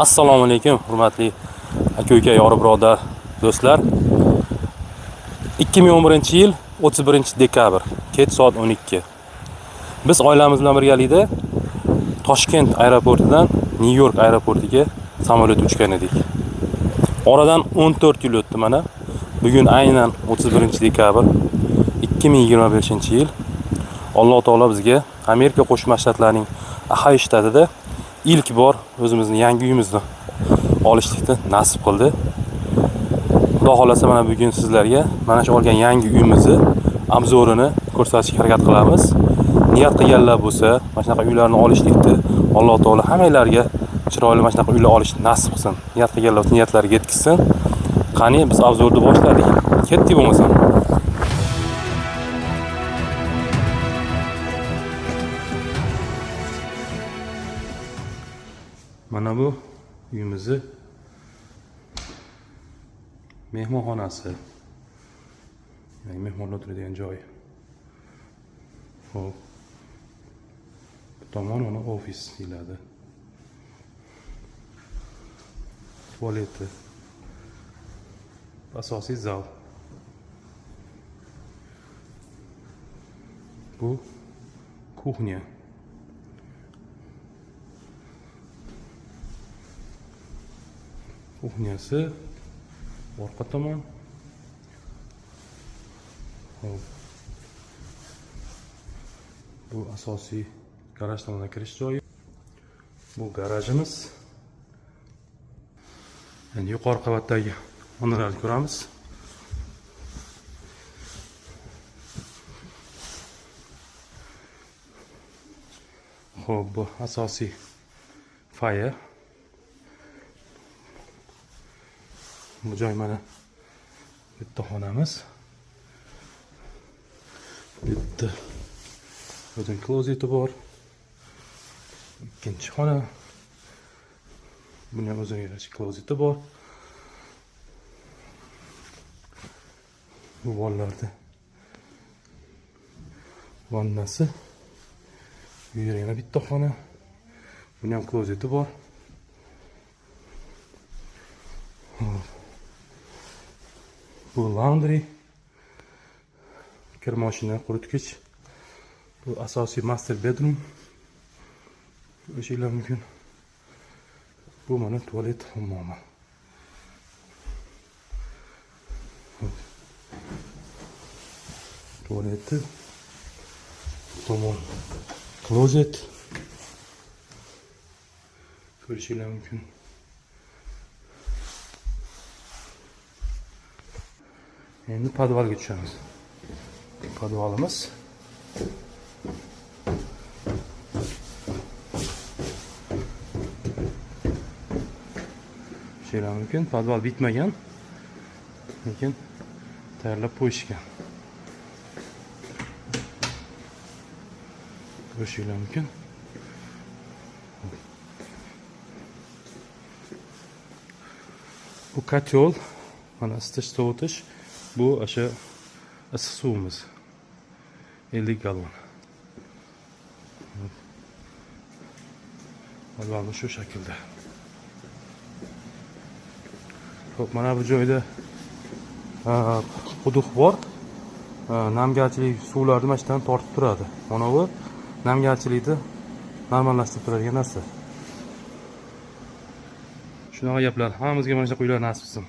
Assalomu alaykum, hurmatli aka-uka, yori birodar, do'stlar. 2011-yil 31-dekabr, kech soat 12. Biz oilamiz bilan birgalikda Toshkent aeroportidan Nyu-York aeroportiga samolyot uchgan edik. Oradan 14 yil o'tdi mana. Bugun aynan 31-dekabr 2025-yil. Alloh taolo bizga Amerika Qo'shma Shtatlarining Ohio shtatida ilk bor o'zimizni yangi uyimizni olishlikni nasib qildi. Xudo xolasa mana bugun sizlarga mana shu olgan yangi uyimizni obzorini ko'rsatishga harakat qilamiz. Niyat qilganlar bo'lsa, mana shunaqa uylarni olishlikni Alloh taolo hammanglarga chiroyli mana shunaqa uylar olishni nasib qilsin. Niyat qilganlar niyatlariga yetkazsin. Qani biz obzorni boshladik. Ketdik bo'lmasa. Mana bu uyimizni mehmonxonasi. Ya'ni mehmonlar o'tiradigan joy. Xo'p. Bu tomon uni ofis deyiladi. Tualeti. Asosiy zal. Bu kuxnya. Kuxnyasi orqa tomon. Hop. Bu asosiy garaj tomonga kirish joyi. Bu garajimiz. Endi yuqori qavatdagi xonalarni ko'ramiz. Xo'p, bu asosiy foyer. Bu joy mana bitta xonamiz. Bitta o'zin klozeti bor. Ikkinchi xona. Buni ham o'ziga yarasha klozeti bor. Bu bolalarda vannasi. Bu yerda yana bitta xona. Buni ham klozeti bor. Bu laundry, kir mashina, quritgich. Bu asosiy master bedroom. Eshiklar mumkin. Bu mana tualet hammomi. Tualeti. Tomon klozet. Ko'rishinglar mumkin. Endi podvalga tushamiz. Podvalimiz. Sheylar mumkin, podval bitmagan. Lekin tayyorlab qo'yishgan. Ko'rishinglar mumkin. Bu kotyol, mana isitish, sovutish. Bu aşağı issiq suvimiz. 50 gallon. Albatta şu şekilde. Xo'p, mana bu joyda quduq bor. Namgarchilik suvlarni mana shundan tortib turadi. Mana bu namgarchilikni normallashtirib turadigan narsa. Shunaqa gaplar. Hammamizga mana shu uylar nasib qilsin.